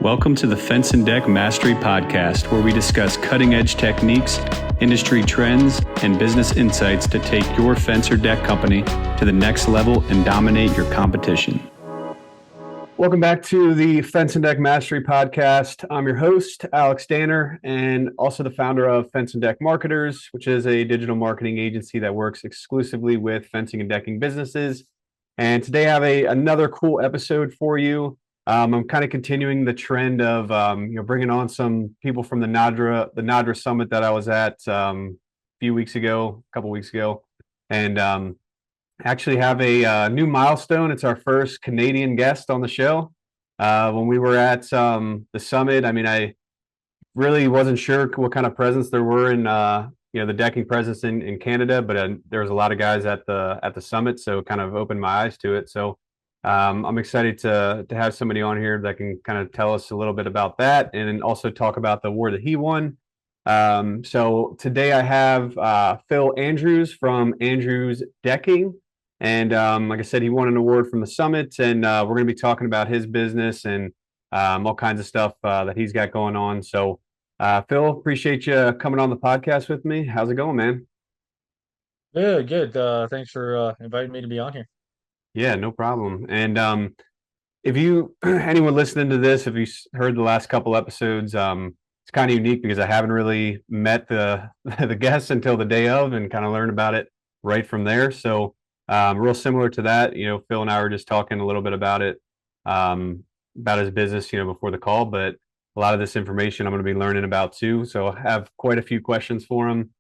Welcome to the Fence and Deck Mastery Podcast, where we discuss cutting-edge techniques, industry trends, and business insights to take your fence or deck company to the next level and dominate your competition. Welcome back to the Fence and Deck Mastery Podcast. I'm your host, Alex Danner, and also the founder of Fence and Deck Marketers, which is a digital marketing agency that works exclusively with fencing and decking businesses. And today I have another cool episode for you. I'm kind of continuing the trend of bringing on some people from the NADRA Summit that I was at a couple weeks ago, and actually have a new milestone. It's our first Canadian guest on the show. When we were at the summit, I really wasn't sure what kind of presence there were in the decking presence in Canada, but there was a lot of guys at the summit, so it kind of opened my eyes to it. So I'm excited to have somebody on here that can kind of tell us a little bit about that and also talk about the award that he won. So today I have Phil Andrews from Andrews Decking. And like I said, he won an award from the summit, and we're going to be talking about his business and all kinds of stuff that he's got going on. So Phil, appreciate you coming on the podcast with me. How's it going, man? Yeah, good. Thanks for inviting me to be on here. Yeah, no problem. And if you anyone listening to this, if you heard the last couple episodes, it's kind of unique because I haven't really met the the guests until the day of and kind of learned about it right from there. So real similar to that, Phil and I were just talking a little bit about it, about his business, before the call, but a lot of this information I'm going to be learning about too. So I have quite a few questions for him,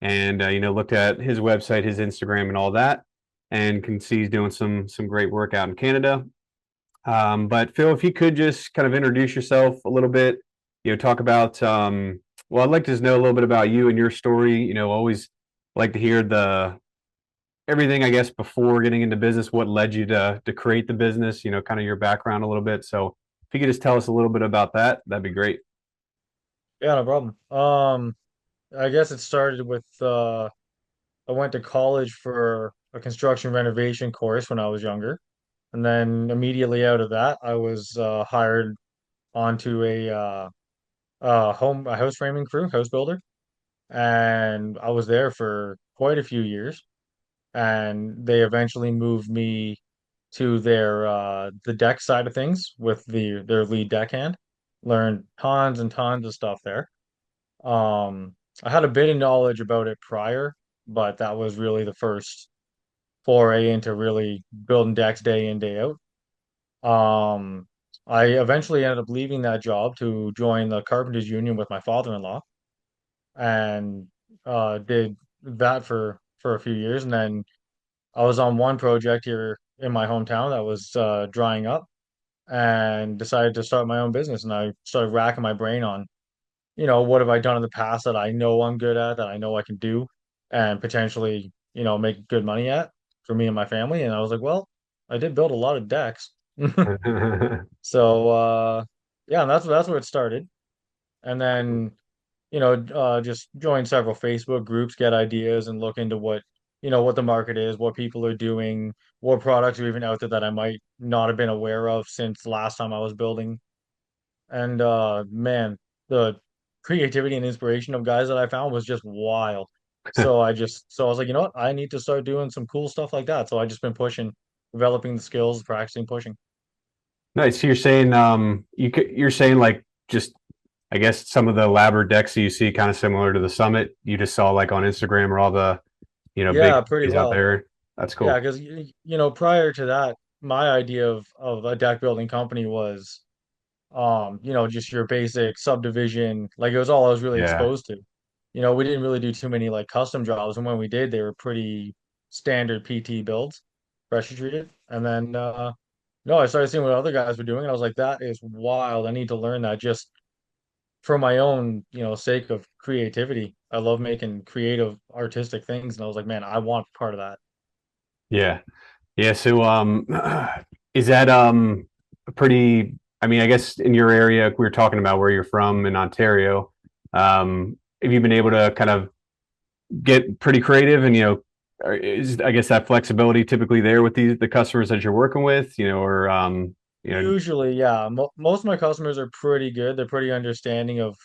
and looked at his website, his Instagram, and all that, and can see he's doing some great work out in Canada. But Phil, if you could just kind of introduce yourself a little bit, talk about, well, I'd like to just know a little bit about you and your story. Always like to hear everything, I guess, before getting into business, what led you to create the business, kind of your background a little bit. So if you could just tell us a little bit about that, that'd be great. Yeah, no problem. I guess it started with I went to college for a construction renovation course when I was younger, and then immediately out of that, I was hired onto a house framing crew, house builder, and I was there for quite a few years, and they eventually moved me to the deck side of things with their lead deckhand. Learned tons and tons of stuff there. I had a bit of knowledge about it prior, but that was really the first foray into really building decks day in, day out. I eventually ended up leaving that job to join the Carpenters Union with my father-in-law and did that for a few years. And then I was on one project here in my hometown that was drying up and decided to start my own business. And I started racking my brain on, what have I done in the past that I know I'm good at, that I know I can do, and potentially, make good money at for me and my family. And I was like, well, I did build a lot of decks. So yeah, and that's where it started. And then, just join several Facebook groups, get ideas, and look into what the market is, what people are doing, what products are even out there that I might not have been aware of since the last time I was building. And man, the creativity and inspiration of guys that I found was just wild. So I was like, you know what? I need to start doing some cool stuff like that. So I just been pushing, developing the skills, practicing pushing. Nice. So you're saying you're saying like just I guess some of the elaborate decks that you see kind of similar to the summit you just saw like on Instagram or all the big Yeah, pretty companies out well. there. That's Yeah, cool. because prior to that, my idea of a deck building company was just your basic subdivision. Like it was all I was really Yeah. exposed to. We didn't really do too many like custom jobs, and when we did, they were pretty standard PT builds, pressure treated. And then no, I started seeing what other guys were doing, and I was like, that is wild. I need to learn that just for my own, sake of creativity. I love making creative, artistic things, and I was like, man, I want part of that. Yeah. Yeah. So is that a pretty I guess in your area we were talking about where you're from in Ontario. Have you been able to kind of get pretty creative and is I guess that flexibility typically there with the customers that you're working with, or You know, Usually, yeah. Most of my customers are pretty good. They're pretty understanding of,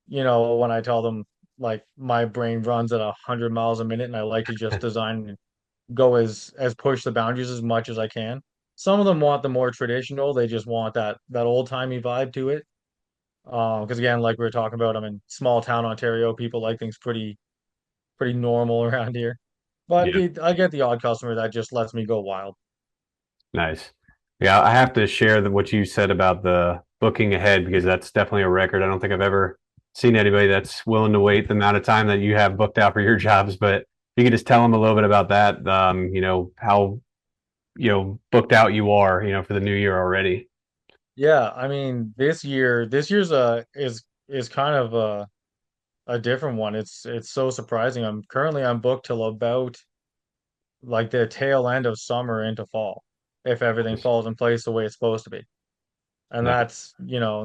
when I tell them like my brain runs at 100 miles a minute and I like to just design and go as push the boundaries as much as I can. Some of them want the more traditional. They just want that old timey vibe to it. Because again, like we were talking about, I'm in small town Ontario. People like things pretty normal around here. But yeah, I get the odd customer that just lets me go wild. nice. Yeah, I have to share what you said about the booking ahead because that's definitely a record. I don't think I've ever seen anybody that's willing to wait the amount of time that you have booked out for your jobs. But if you could just tell them a little bit about that, how booked out you are, for the new year already. Yeah, I mean, this year's is kind of a different one. It's so surprising. I'm booked till about like the tail end of summer into fall, if everything Nice, falls in place the way it's supposed to be. And nice.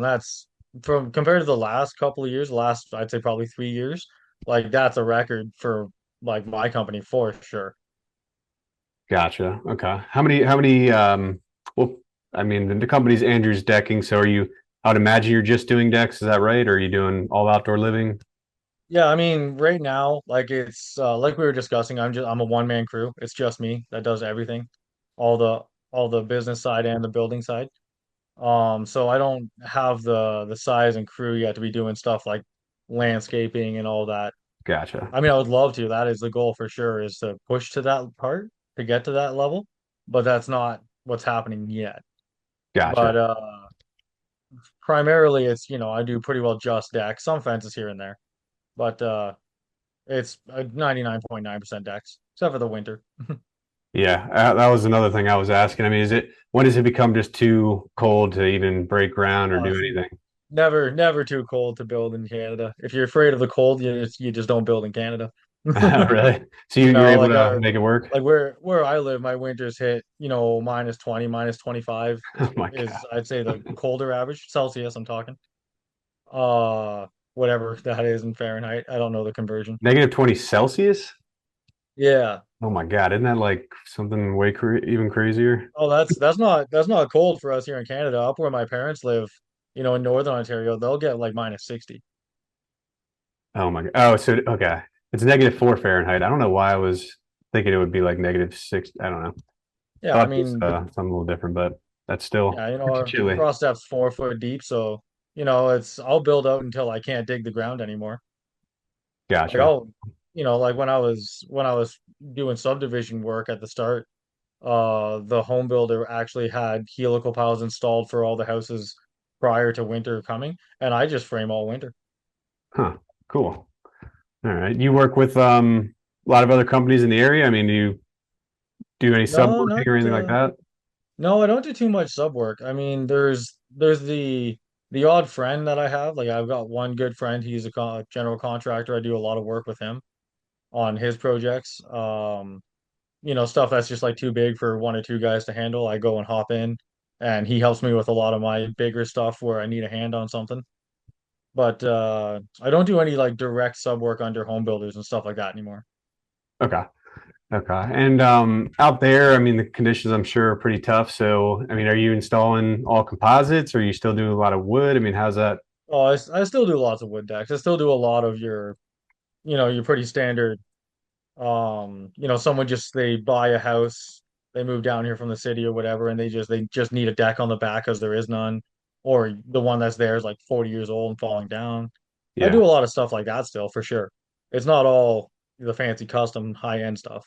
that's from compared to the last couple of years, last I'd say probably 3 years, like that's a record for like my company for sure. Gotcha. Okay. How many, well, I mean, the company's Andrews Decking, so I would imagine you're just doing decks, is that right? Or are you doing all outdoor living? Yeah, I mean, right now, like it's like we were discussing, I'm a one-man crew. It's just me that does everything, all the all the business side and the building side. So I don't have the size and crew yet to be doing stuff like landscaping and all that. Gotcha. I mean, I would love to. That is the goal for sure, is to push to that part to get to that level, but that's not what's happening yet. Gotcha. But primarily it's, I do pretty well just deck, some fences here and there. But it's 99.9% decks, except for the winter. Yeah, that was another thing I was asking. I mean, when does it become just too cold to even break ground or do It's anything? never too cold to build in Canada. If you're afraid of the cold, you just don't build in Canada. Really? So you're able Like to make it work? where I live, my winters hit, -20, -25 Oh my God. is I'd say the colder average Celsius I'm talking. Whatever that is in Fahrenheit. I don't know the conversion. -20 Celsius? Yeah. Oh my God. Isn't that like something even crazier? Oh, that's not cold for us here in Canada. Up where my parents live, in Northern Ontario, they'll get like -60. Oh my God. Oh, so okay. It's -4 Fahrenheit. I don't know why I was thinking it would be like -6. I don't know. Yeah, I I thought it was mean, something a little different, but that's still yeah, pretty our chilly. frost depth's 4 foot deep, so it's I'll build out until I can't dig the ground anymore. Like Gotcha. like when I was doing subdivision work at the start, the home builder actually had helical piles installed for all the houses prior to winter coming, and I just frame all winter. Huh. Cool. All right. You work with a lot of other companies in the area. I mean, do you do any No, not subworking or anything like that? no, I don't do too much sub work. I mean, there's the odd friend that I have. Like I've got one good friend. He's a general contractor. I do a lot of work with him on his projects. Stuff that's just like too big for one or two guys to handle. I go and hop in, and he helps me with a lot of my bigger stuff where I need a hand on something. But I don't do any like direct sub work under home builders and stuff like that anymore. Okay. Okay. And out there, I mean, the conditions I'm sure are pretty tough. So, I mean, are you installing all composites or are you still doing a lot of wood? I mean, how's that? Oh, I still do lots of wood decks. I still do a lot of your pretty standard. Someone just they buy a house, they move down here from the city or whatever, and they just need a deck on the back because there is none, or the one that's there is like 40 years old and falling down. I do Yeah. a lot of stuff like that still for sure. It's not all the fancy custom high end stuff,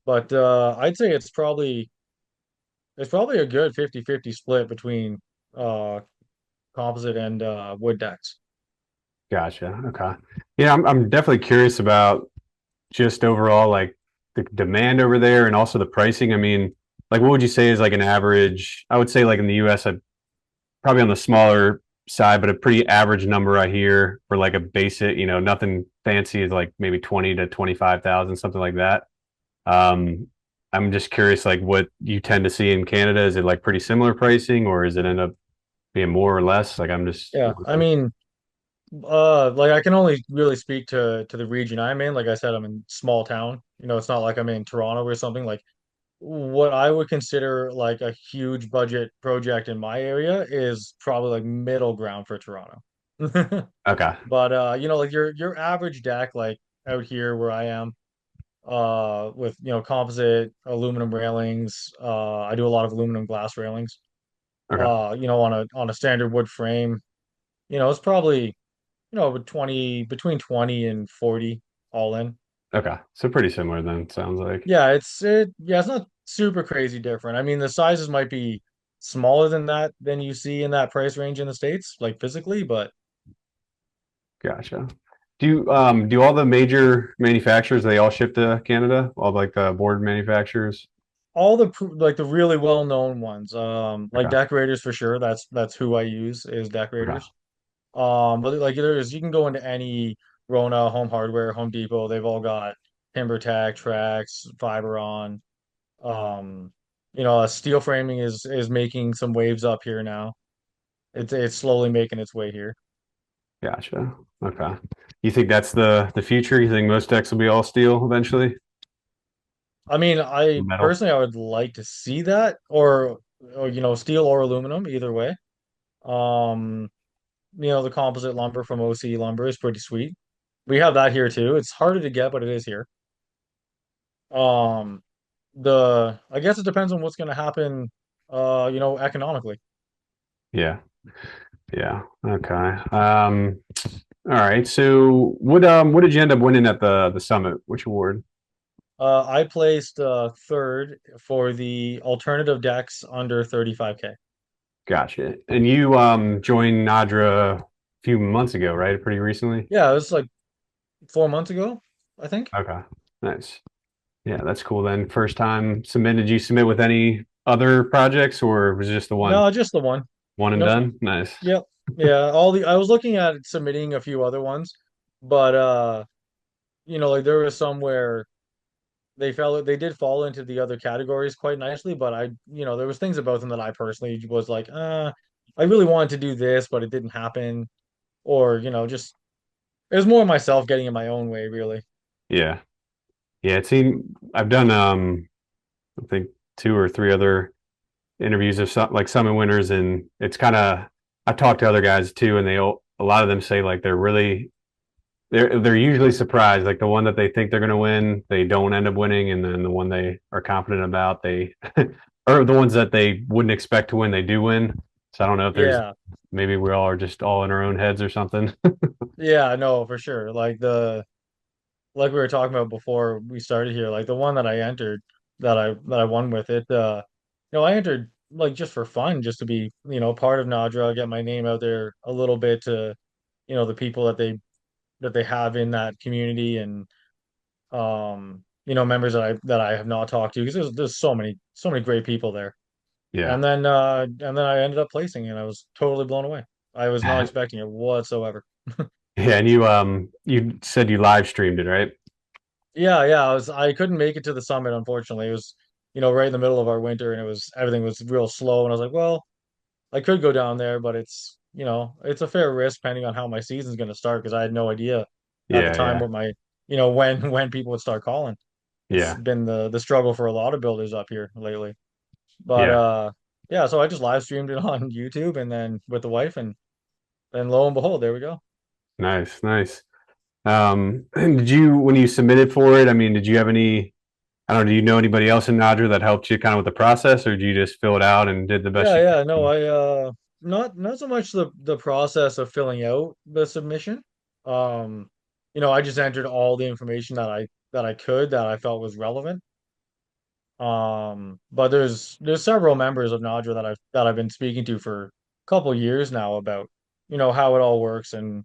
but I'd say it's probably a good 50-50 split between uh composite and wood decks. Gotcha. Okay. Yeah, I'm definitely curious about just overall like the demand over there and also the pricing. I mean, like what would you say is like an average? I would say like in the US, I'd probably on the smaller side, but a pretty average number I hear for like a basic, nothing fancy is like maybe 20 to 25,000, something like that. Um, I'm just curious, like what you tend to see in Canada. Is it like pretty similar pricing or is it end up being more or less? Like I'm just Yeah, I mean, like I can only really speak to the region I'm in. Like I said, I'm in small town. It's not like I'm in Toronto or something. Like what I would consider like a huge budget project in my area is probably like middle ground for Toronto. Okay. But like your average deck like out here where I am, with composite aluminum railings. I do a lot of aluminum glass railings. Okay. On a standard wood frame, it's probably, between 20 and 40 all in. Okay. So pretty similar then, sounds like. It's not super crazy different. I mean, the sizes might be smaller than that than you see in that price range in the States, like physically, but Gotcha. Do all the major manufacturers they all ship to Canada? All like the board manufacturers? all like the really well-known ones, like Okay. Decorators for sure. That's who I use is Okay. Decorators. But like you can go into any Rona, Home Hardware, Home Depot. They've all got TimberTech, Trax, Fiberon. Um, steel framing is making some waves up here now. It's slowly making its way here. Gotcha. Okay. You think that's the future? You think most decks will be all steel eventually? I mean, I Metal? personally I would like to see that, or steel or aluminum, either way. Um, the composite lumber from OC Lumber is pretty sweet. We have that here too. It's harder to get, but it is here. Um, I guess it depends on what's going to happen, economically. Yeah. Yeah. Okay. All right. So what did you end up winning at the summit? Which award? I placed third for the alternative decks under 35K. Gotcha. And you joined NADRA a few months ago, right? Pretty recently? Yeah, it was like 4 months ago, I think. Okay. Nice. Yeah, that's cool then. First time submitted. Did you submit with any other projects or was it just the one? No, just the one. One and Nope. done? Nice. Yep. Yeah, I was looking at submitting a few other ones, but like there was some where they did fall into the other categories quite nicely, but there was things about them that I personally was like, I really wanted to do this, but it didn't happen, or just it was more myself getting in my own way, really. Yeah. Yeah, it seemed I've done I think two or three other interviews of some like summit winners and it's kind of I talked to other guys too and a lot of them say like they're usually surprised like the one that they think they're going to win they don't end up winning and then the one they are confident about they or the ones that they wouldn't expect to win they do win. So I don't know if there's Yeah, maybe we all are just all in our own heads or something. yeah, no, for sure. Like we were talking about before we started here, like the one that I entered, that I won with it. I entered like just for fun, just to be part of NADRA, get my name out there a little bit to the people that they have in that community, and members that I have not talked to, because there's so many great people there. Yeah. And then I ended up placing, and I was totally blown away. I was not expecting it whatsoever. Yeah, and you said you live streamed it, right? Yeah, yeah, I couldn't make it to the summit, unfortunately. It was, right in the middle of our winter, and everything was real slow, and I was like, well, I could go down there, but it's a fair risk depending on how my season's going to start, because I had no idea at the Yeah, time yeah. what when people would start calling. It's Yeah. been the struggle for a lot of builders up here lately. But Yeah. yeah, so I just live streamed it on YouTube, and then with the wife, and lo and behold, there we go. Nice, nice. And did you, when you submitted for it, I mean, did you have any, I don't know, do you know anybody else in Nadra that helped you kind of with the process, or did you just fill it out and did the best Yeah, you yeah, no, could? I not so much the process of filling out the submission. Um, I just entered all the information that I felt was relevant. But there's several members of NADRA that I've been speaking to for a couple years now about, how it all works and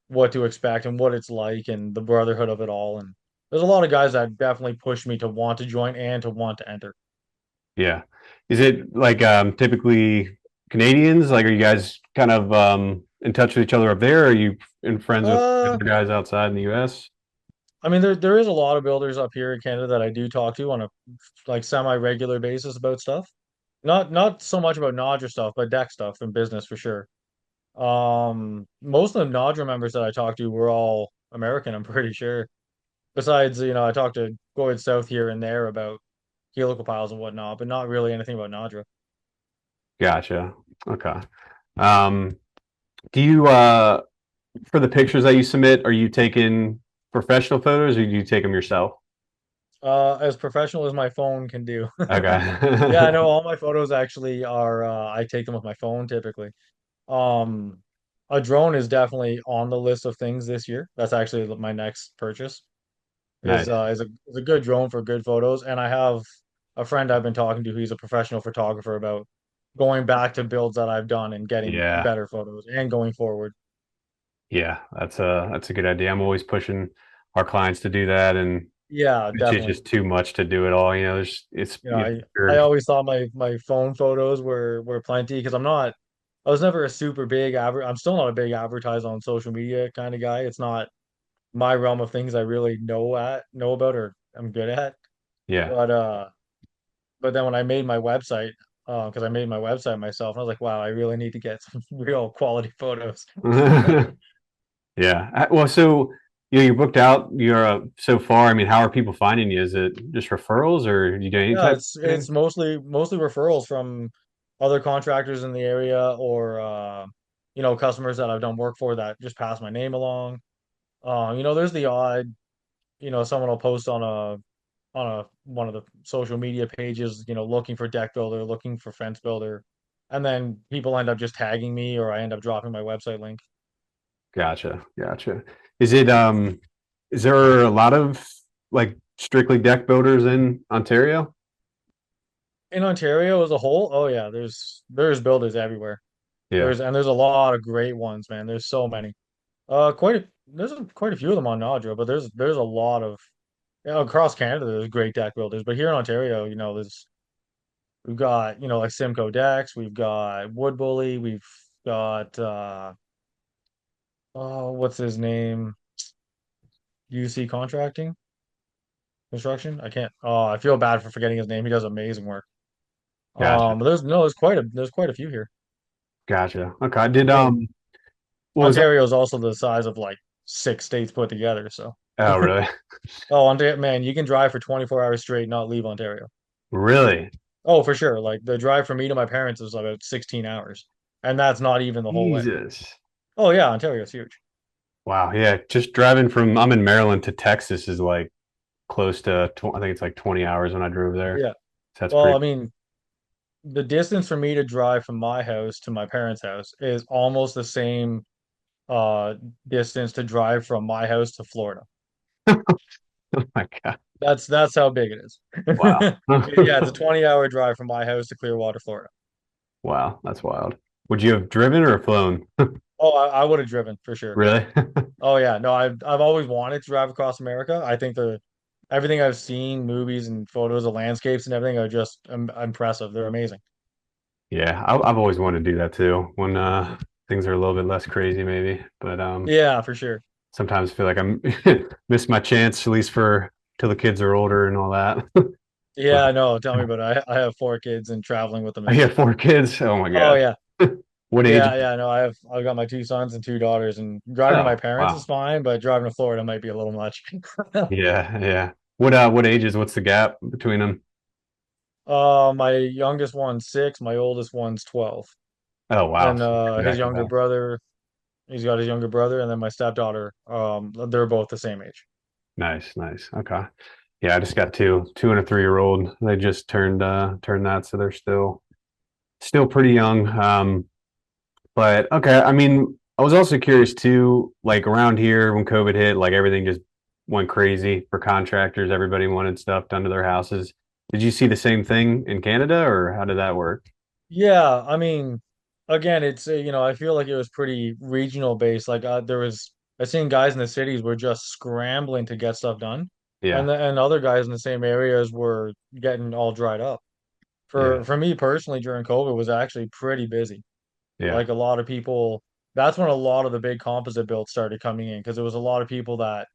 what to expect and what it's like and the brotherhood of it all. And there's a lot of guys that definitely pushed me to want to join and to want to enter. Yeah. Is it like typically Canadians? Like, are you guys kind of in touch with each other up there? Are you in friends with Uh, other guys outside in the US? I mean, there is a lot of builders up here in Canada that I do talk to on a like semi-regular basis about stuff. Not so much about NADRA stuff, but deck stuff and business for sure. Most of the NADRA members that I talked to were all American, I'm pretty sure. Besides, I talked to Gord South here and there about helical piles and whatnot, but not really anything about NADRA. Gotcha. Okay. Um, do you for the pictures that you submit, are you taking professional photos or do you take them yourself? As professional as my phone can do. Yeah, I Okay. know all my photos actually are I take them with my phone typically. Um, a drone is definitely on the list of things this year. That's actually my next purchase. Nice. Is a good drone for good photos. And I have a friend I've been talking to who's a professional photographer about going back to builds that I've done and getting Yeah. better photos and going forward. Yeah, that's a good idea. I'm always pushing our clients to do that, and Yeah, it's definitely. just too much to do it all. You know, there's it's You know, I you're, always thought my phone photos were plenty because I was never a super big I'm still not a big advertise on social media kind of guy. It's not my realm of things I really know about or I'm good at. yeah. But uh but then when I made my website, because I made my website myself, I was like, wow, I really need to get some real quality photos. Yeah. Well, so you're booked out. You're so far. I mean, how are people finding you? Is it just referrals, or you get any Yeah, type of it's marketing? mostly referrals from other contractors in the area or customers that I've done work for that just pass my name along. There's the odd, someone will post on a one of the social media pages, looking for deck builder, looking for fence builder, and then people end up just tagging me or I end up dropping my website link. Gotcha. Gotcha. Is it is there a lot of like strictly deck builders in Ontario? In Ontario as a whole, oh yeah, there's builders everywhere. Yeah. There's a lot of great ones, man. There's so many. Quite a few of them on Nodro, but there's a lot of across Canada. There's great deck builders, but here in Ontario, we've got like Simcoe Decks, we've got Wood Bully, we've got oh what's his name, UC Contracting Construction. I can't. Oh, I feel bad for forgetting his name. He does amazing work. Gotcha. But there's quite a few here. Gotcha. Okay. Did I mean, what was that? Ontario is also the size of like 6 states put together. So, Oh, really? oh, Ontario, man, you can drive for 24 hours straight, and not leave Ontario. Really? Oh, for sure. Like the drive from me to my parents is about 16 hours, and that's not even the whole way. Jesus. Oh yeah, Ontario's huge. Wow. Yeah. Just driving from I'm in Maryland to Texas is like close to I think it's like 20 hours when I drove there. Yeah. So that's Well, I pretty. mean, the distance for me to drive from my house to my parents' house is almost the same uh distance to drive from my house to Florida. Oh my God. That's how big it is. Wow. Yeah, it's a 20-hour drive from my house to Clearwater, Florida. Wow. That's wild. Would you have driven or flown? Oh, I would have driven for sure. Really? Oh yeah, no, I've always wanted to drive across America. I think the everything I've seen, movies and photos of landscapes and everything are just impressive. They're amazing. Yeah. I've always wanted to do that too when things are a little bit less crazy, maybe. But Yeah, for sure. sometimes I feel like I'm missed my chance, at least for till the kids are older and all that. Yeah, no, tell me about it. I have 4 kids and traveling with them I is have 4 kids. Oh my oh God. yeah. What age? Yeah, yeah, no, I've got my 2 sons and 2 daughters and driving to my Oh, parents is wow. fine, but driving to Florida might be a little much. Yeah, yeah. What ages? What's the gap between them? My youngest one's 6, my oldest one's 12. Oh, wow. And So his back to younger back. brother, he's got his younger brother, and then my stepdaughter, they're both the same age. Nice, nice. Okay. Yeah, I just got two and a 3-year old. They just turned that, so they're still pretty young. But okay, I mean, I was also curious too, like around here when COVID hit, like everything just went crazy for contractors. Everybody wanted stuff done to their houses. Did you see the same thing in Canada, or how did that work? Yeah, I mean, again, I feel like it was pretty regional based. Like I seen guys in the cities were just scrambling to get stuff done, Yeah, and other guys in the same areas were getting all dried up. yeah, For me personally, during COVID was actually pretty busy. yeah, Like a lot of people, that's when a lot of the big composite builds started coming in because there was a lot of people that,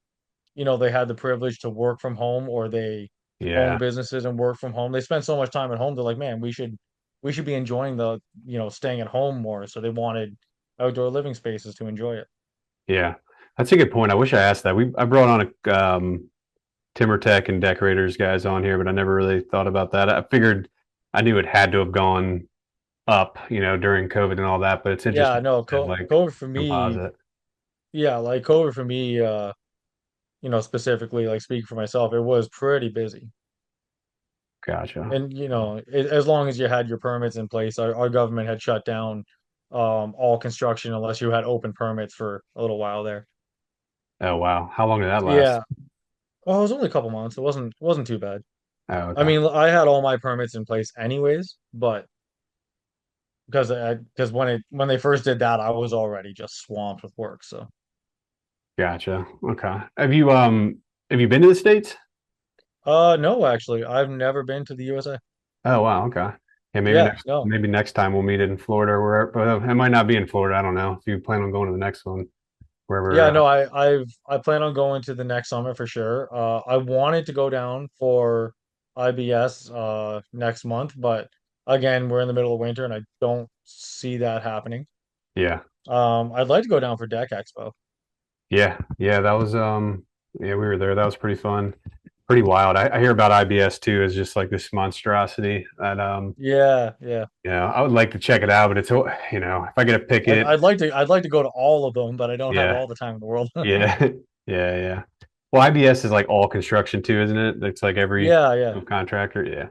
they had the privilege to work from home or they owned yeah. businesses and work from home. They spent so much time at home. They're like, man, we should be enjoying staying at home more. So they wanted outdoor living spaces to enjoy it. Yeah, that's a good point. I wish I asked that. I brought on timber tech and decorators guys on here, but I never really thought about that. I figured I knew it had to have gone up, during COVID and all that, but it's Yeah, interesting no, you said like COVID for me, composite. yeah, like COVID for me, specifically, like speaking for myself, it was pretty busy. Gotcha. And as long as you had your permits in place, our government had shut down all construction unless you had open permits for a little while there. Oh wow. How long did that last? Yeah. Well, it was only a couple months. It wasn't too bad. Oh, I okay. mean, I had all my permits in place anyways, but because when they first did that, I was already just swamped with work. So, Gotcha. Okay. Have you been to the States? no, actually, I've never been to the USA. Oh wow, okay. Yeah, Yeah, no. maybe next time we'll meet in Florida or wherever, but it might not be in Florida. I don't know if you plan on going to the next one, wherever. Yeah, no, I plan on going to the next summit for sure. I wanted to go down for IBS next month, but again, we're in the middle of winter and I don't see that happening. Yeah, I'd like to go down for Deck Expo. yeah. That was yeah, we were there. That was pretty fun, pretty wild. I hear about IBS too as just like this monstrosity that Yeah, yeah. I would like to check it out, but if I get to pick I'd, it, I'd like to I'd like to go to all of them, but I don't have yeah, all the time in the world. yeah, yeah. Well, IBS is like all construction too, isn't it? It's like every Yeah, yeah. contractor. Yeah,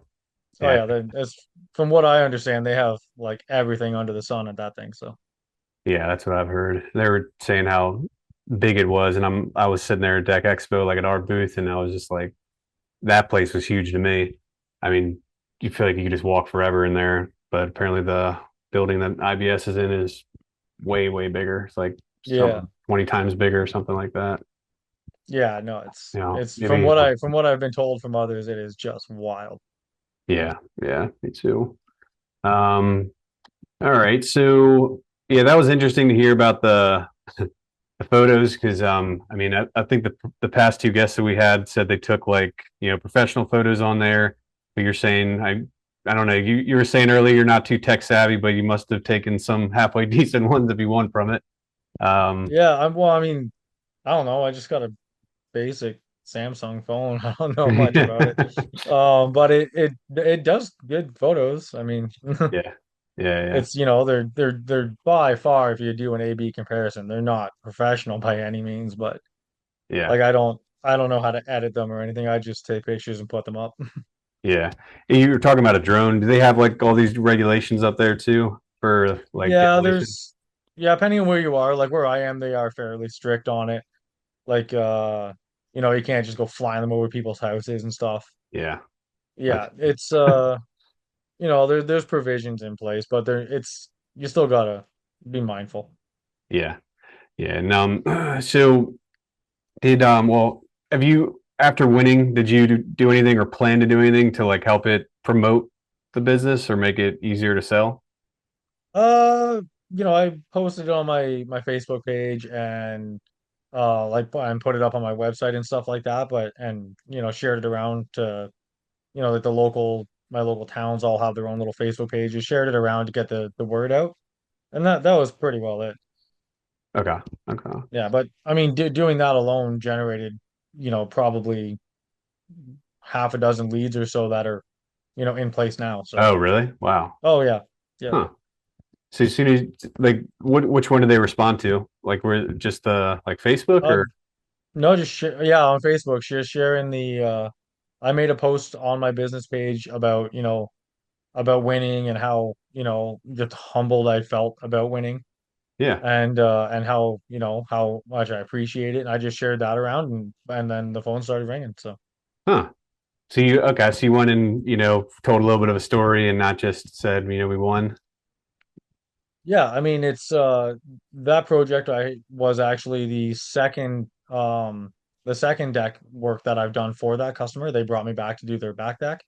Oh yeah. yeah, as from what I understand, they have like everything under the sun at that thing. So Yeah, that's what I've heard. They were saying how big it was, and I was sitting there at Deck Expo, like at our booth, and I was just like, that place was huge to me. I mean, you feel like you could just walk forever in there, but apparently the building that IBS is in is way, way bigger. It's like yeah. some 20 times bigger or something like that. Yeah, no, it's from Maybe, what I've been told from others, it is just wild. yeah, yeah, me too. Um, all right, so yeah, that was interesting to hear about the photos because I mean I think the past two guests that we had said they took like professional photos on there, but you're saying I don't know, you were saying earlier you're not too tech savvy, but you must have taken some halfway decent ones if you won from it. um Yeah, well, I mean, I don't know. I just got a basic Samsung phone. I don't know much about it. yeah, But it does good photos. I mean, yeah, yeah, it's they're by far, if you do an A/B comparison, they're not professional by any means, but yeah, like I don't know how to edit them or anything. I just take pictures and put them up. yeah. You were talking about a drone. Do they have like all these regulations up there too for like Yeah, demolition? depending on where you are, like where I am, they are fairly strict on it. Like you can't just go flying them over people's houses and stuff. Yeah, that's Yeah, it's there's provisions in place, but it's you still gotta be mindful. yeah, yeah. And so did well, have you after winning, did you do anything or plan to do anything to like help it promote the business or make it easier to sell? Uh, I posted it on my Facebook page and and put it up on my website and stuff like that, but and shared it around to like my local towns all have their own little Facebook pages, shared it around to get the word out. And that was pretty well it. Okay. Okay. Yeah, but I mean, doing that alone generated, probably half a dozen leads or so that are, in place now. So, Oh, really? Wow. oh yeah, yeah. Huh. So as soon as like which one did they respond to? Like were it just like Facebook Uh, or no, just yeah, on Facebook, sharing I made a post on my business page about, about winning and how, just humbled I felt about winning yeah. and how much I appreciate it. And I just shared that around and then the phone started ringing. So. Huh. So you went and, told a little bit of a story and not just said, we won. Yeah, I mean it's that project I was actually the second deck work that I've done for that customer. They brought me back to do their back deck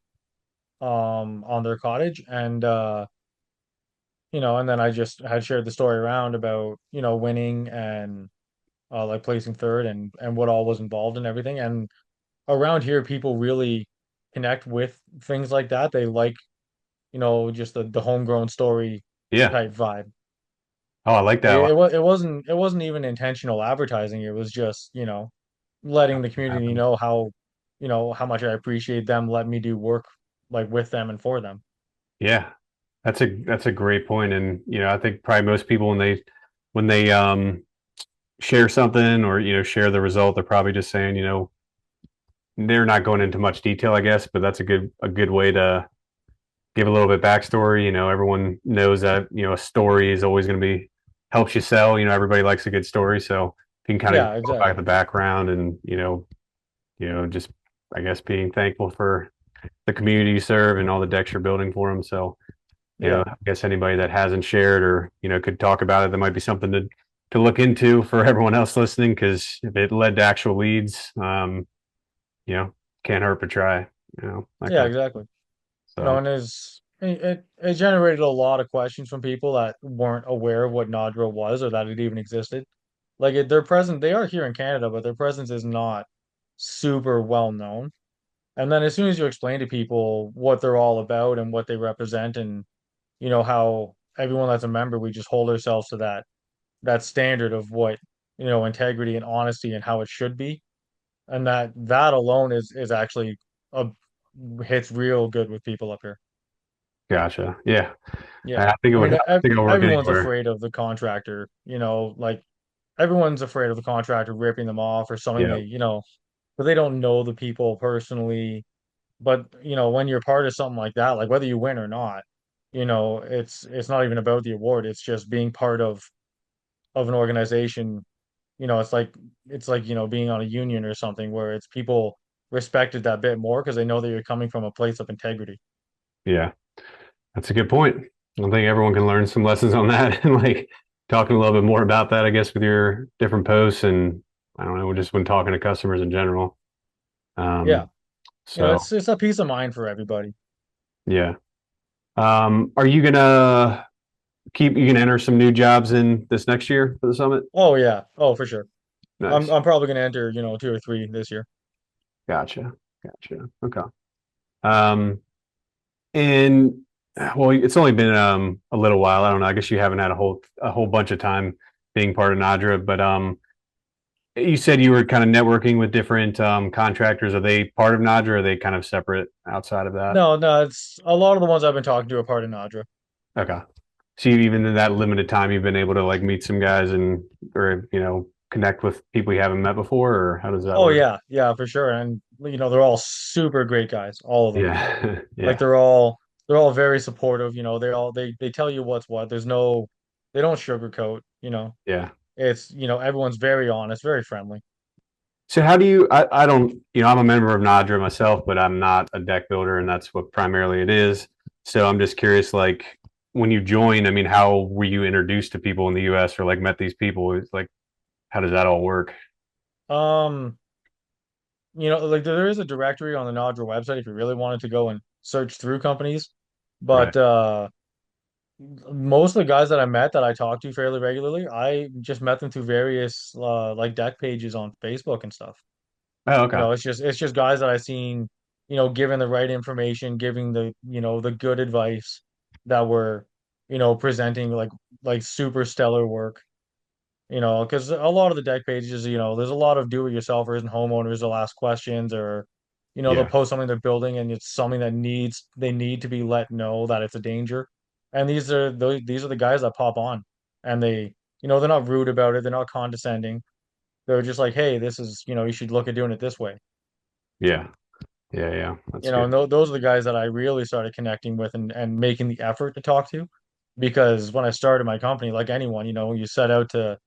on their cottage and then I just had shared the story around about, winning and like placing third and what all was involved and everything. And around here people really connect with things like that. They like, just the homegrown story Yeah. type vibe. Oh, I like Like that. it wasn't even intentional advertising. It was just, letting the community know how, how much I appreciate them letting me do work like with them and for them. Yeah, that's a great point. And I think probably most people when they share something or share the result, they're probably just saying they're not going into much detail, I guess, but that's a good way to give a little bit backstory. Everyone knows that a story is always going to be helps you sell. Everybody likes a good story, so if you can kind of Yeah, go back the exactly. background and just I guess being thankful for the community you serve and all the decks you're building for them. So Yeah. I guess anybody that hasn't shared or could talk about it, that might be something to look into for everyone else listening. Because if it led to actual leads, you know, can't hurt but try. That Yeah, kind of exactly. so. And it generated a lot of questions from people that weren't aware of what NADRA was or that it even existed. Like their presence, they are here in Canada, but their presence is not super well known. And then as soon as you explain to people what they're all about and what they represent and how everyone that's a member, we just hold ourselves to that standard of what, integrity and honesty and how it should be. And that alone is actually a hits real good with people up here. Gotcha. Yeah, Yeah. I think it I would. mean, I think it'll work everyone's anywhere. afraid of the contractor, like everyone's afraid of the contractor ripping them off or something Yeah, but they don't know the people personally. But, when you're part of something like that, like whether you win or not, it's not even about the award. It's just being part of an organization. It's like, being on a union or something where it's people respected that bit more because they know that you're coming from a place of integrity. yeah, that's a good point. I think everyone can learn some lessons on that, and like talking a little bit more about that, I guess, with your different posts, and I don't know, just when talking to customers in general. Yeah. Um, so It's a peace of mind for everybody. yeah. Are you gonna you gonna enter some new jobs in this next year for the summit? Oh yeah. Oh, for sure. I'm Nice. I'm probably gonna enter, two or three this year. Gotcha. Gotcha. Okay. Um, and well, it's only been a little while. I don't know. I guess you haven't had a whole bunch of time being part of NADRA, but you said you were kind of networking with different contractors. Are they part of NADRA or are they kind of separate outside of that? No, no, it's a lot of the ones I've been talking to are part of NADRA. Okay. So even in that limited time, you've been able to like meet some guys and or connect with people you haven't met before, or how does that Oh work? yeah, yeah, for sure. And they're all super great guys, all of them. Yeah. Like Yeah. they're all very supportive, they tell you what's what. They don't sugarcoat. Yeah. It's, everyone's very honest, very friendly. So how do you? I don't. I'm a member of NADRA myself, but I'm not a deck builder, and that's what primarily it is. So I'm just curious, like when you join, I mean, how were you introduced to people in the U.S. or like met these people? It's like, how does that all work? Um, like there is a directory on the NADRA website if you really wanted to go and search through companies. Right. But most of the guys that I met that I talk to fairly regularly, I just met them through various like deck pages on Facebook and stuff. Oh, okay. It's just guys that I've seen, giving the right information, giving the good advice that were, presenting like super stellar work. Because a lot of the deck pages, there's a lot of do-it-yourselfers and homeowners that'll ask questions or, they'll Yeah. post something they're building and it's something that they need to be let know that it's a danger. And these are the guys that pop on and they're not rude about it. They're not condescending. They're just like, hey, this is, you should look at doing it this way. Yeah. Yeah. Yeah. That's And good. those are the guys that I really started connecting with and making the effort to talk to. Because when I started my company, like anyone, you set out to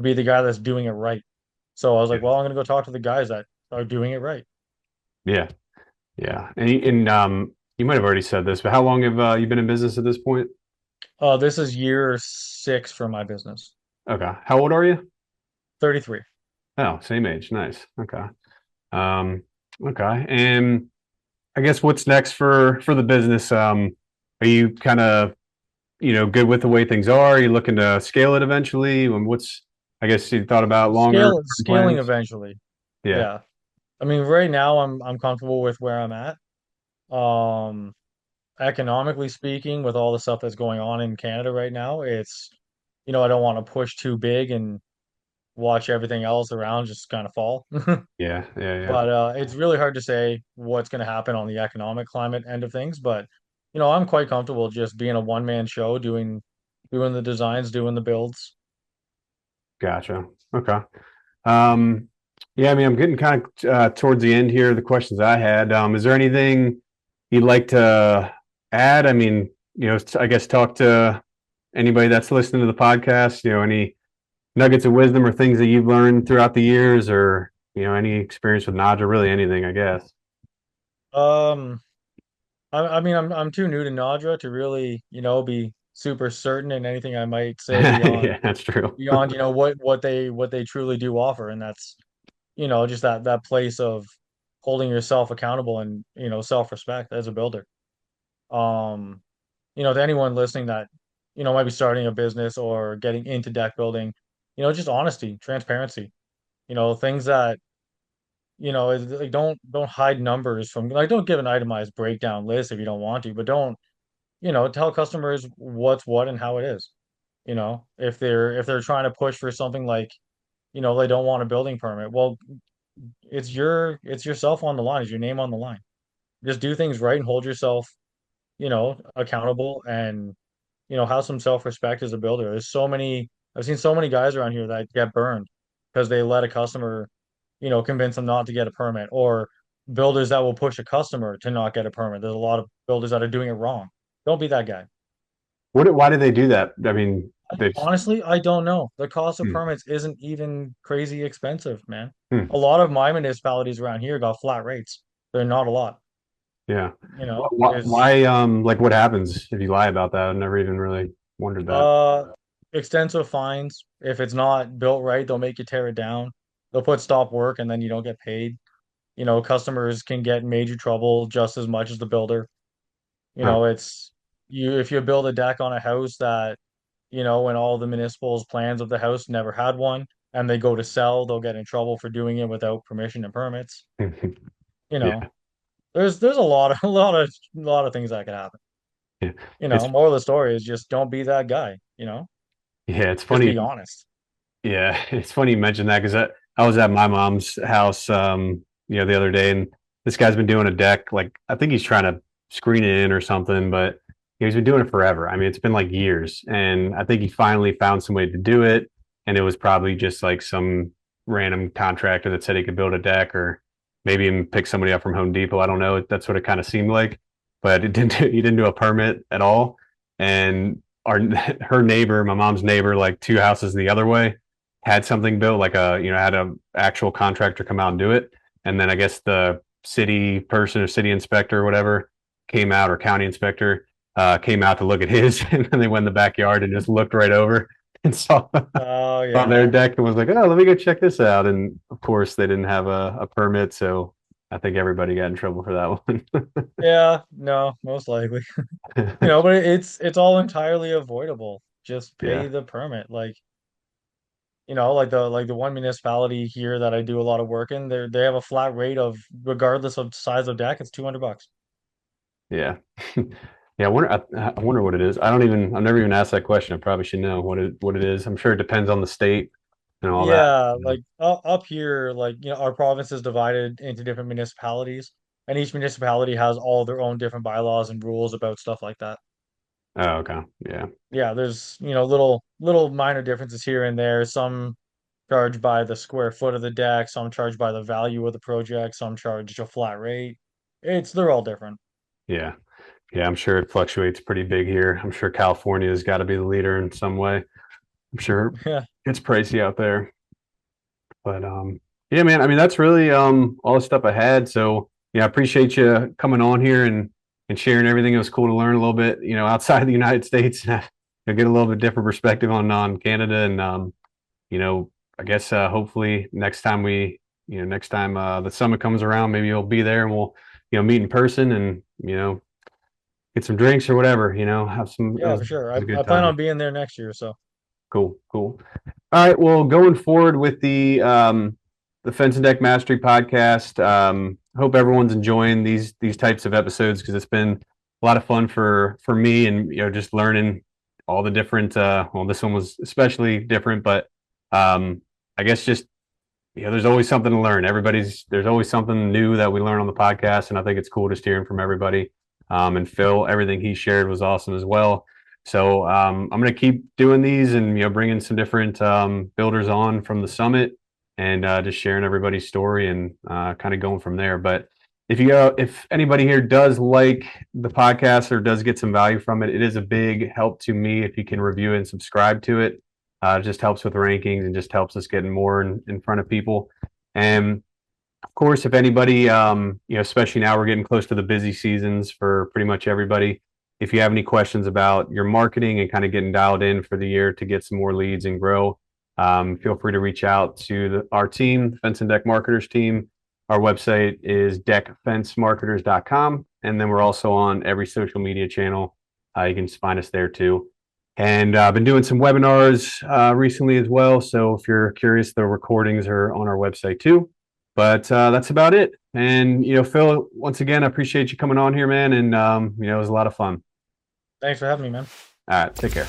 be the guy that's doing it right. So I was Yeah. like, well, I'm gonna go talk to the guys that are doing it right. Yeah. Yeah. And you might have already said this, but how long have you been in business at this point? This is year 6 for my business. Okay. How old are you? 33. Oh, same age. Nice. Okay. Um, okay. And I guess what's next for the business? Are you kind of good with the way things are? Are you looking to scale it eventually? And what's I guess you thought about longer Scaling plans? eventually. Yeah. Yeah. I mean, right now I'm comfortable with where I'm at. Um, Economically speaking, with all the stuff that's going on in Canada right now, I don't want to push too big and watch everything else around just kind of fall. Yeah, yeah, yeah. But it's really hard to say what's going to happen on the economic climate end of things. But I'm quite comfortable just being a one-man show, doing the designs, doing the builds. Gotcha. Okay. Um, yeah, I mean, I'm getting kind of towards the end here. The questions I had. Is there anything you'd like to add? I mean, I guess talk to anybody that's listening to the podcast. Any nuggets of wisdom or things that you've learned throughout the years, or any experience with NADRA, really anything, I guess. Um, I mean, I'm too new to NADRA to really, be super certain in anything I might say Yeah, that's true. beyond, what they truly do offer, and that's, just that place of holding yourself accountable and, self-respect as a builder. Um, to anyone listening that, might be starting a business or getting into deck building, just honesty, transparency, things that, like don't hide numbers from, like, don't give an itemized breakdown list if you don't want to, but don't, tell customers what's what and how it is. If they're trying to push for something like, they don't want a building permit, well, it's yourself on the line, it's your name on the line. Just do things right and hold yourself, accountable, and have some self-respect as a builder. I've seen so many guys around here that get burned because they let a customer, convince them not to get a permit, or builders that will push a customer to not get a permit. There's a lot of builders that are doing it wrong. Don't be that guy. Why did they do that? I mean, they just, Honestly, I don't know. The cost of hmm, permits isn't even crazy expensive, man. hmm, A lot of my municipalities around here got flat rates. They're not a lot, yeah. is Why, like, what happens if you lie about that? I've never even really wondered that. uh extensive fines. If it's not built right, they'll make you tear it down. They'll put stop work and then you don't get paid. Customers can get in major trouble just as much as the builder. Huh. It's you if you build a deck on a house that, when all the municipal's plans of the house never had one and they go to sell, they'll get in trouble for doing it without permission and permits. You know, Yeah, there's a lot of a lot of things that could happen. yeah. It's Moral of the story is just don't be that guy, yeah, it's just funny. be honest. Yeah, it's funny you mentioned that because I was at my mom's house, the other day, and this guy's been doing a deck. Like, I think he's trying to screen it in or something, but he's been doing it forever. I mean, it's been like years, and I think he finally found some way to do it, and it was probably just like some random contractor that said he could build a deck, or maybe even pick somebody up from Home Depot. I don't know. That's what it kind of seemed like, but he didn't do a permit at all, and our her neighbor, my mom's neighbor, like two houses the other way had something built, like had a actual contractor come out and do it. And then I guess the city person or city inspector or whatever came out, or county inspector came out to look at his, and then they went in the backyard and just looked right over and saw Oh on their yeah. deck and was like, "Oh, let me go check this out." And of course, they didn't have a permit, so I think everybody got in trouble for that one. Yeah, no, most likely. But it's all entirely avoidable. Just pay Yeah. the permit. Like the one municipality here that I do a lot of work in, they have a flat rate of, regardless of size of deck, it's $200. Yeah. Yeah, I wonder what it is. I've never even asked that question. I probably should know what it is. I'm sure it depends on the state and all that. Yeah, like up here, like, our province is divided into different municipalities, and each municipality has all their own different bylaws and rules about stuff like that. Oh, okay. Yeah. Yeah, there's, little minor differences here and there. Some charged by the square foot of the deck, some charged by the value of the project, some charged a flat rate. They're all different. Yeah. Yeah, I'm sure it fluctuates pretty big here. I'm sure California has got to be the leader in some way. I'm sure Yeah, it's pricey out there. But yeah, man, I mean that's really all the stuff I had. So yeah, I appreciate you coming on here and sharing everything. It was cool to learn a little bit, outside of the United States, get a little bit different perspective on Canada. And you know, I guess hopefully next time the summit comes around, maybe you'll be there and we'll meet in person and get some drinks or whatever. Have some. It yeah, for sure. was I, a I good plan on time. being there next year, so Cool, cool. All right. Well, going forward with the Fence and Deck Mastery podcast, hope everyone's enjoying these types of episodes because it's been a lot of fun for me, and just learning all the different. Well, this one was especially different, but I guess just, there's always something to learn. There's always something new that we learn on the podcast. And I think it's cool just hearing from everybody. And Phil, everything he shared was awesome as well. So I'm going to keep doing these and, bringing some different builders on from the summit and just sharing everybody's story and kind of going from there. But if anybody here does like the podcast or does get some value from it, it is a big help to me if you can review and subscribe to it. It just helps with rankings and just helps us getting more in front of people. And of course, if anybody, especially now we're getting close to the busy seasons for pretty much everybody. If you have any questions about your marketing and kind of getting dialed in for the year to get some more leads and grow, feel free to reach out to our team, Fence and Deck Marketers team. Our website is deckfencemarketers.com. And then we're also on every social media channel. You can just find us there too. And I've been doing some webinars recently as well. So if you're curious, the recordings are on our website too. But that's about it. And, Phil, once again, I appreciate you coming on here, man. And, it was a lot of fun. Thanks for having me, man. All right. Take care.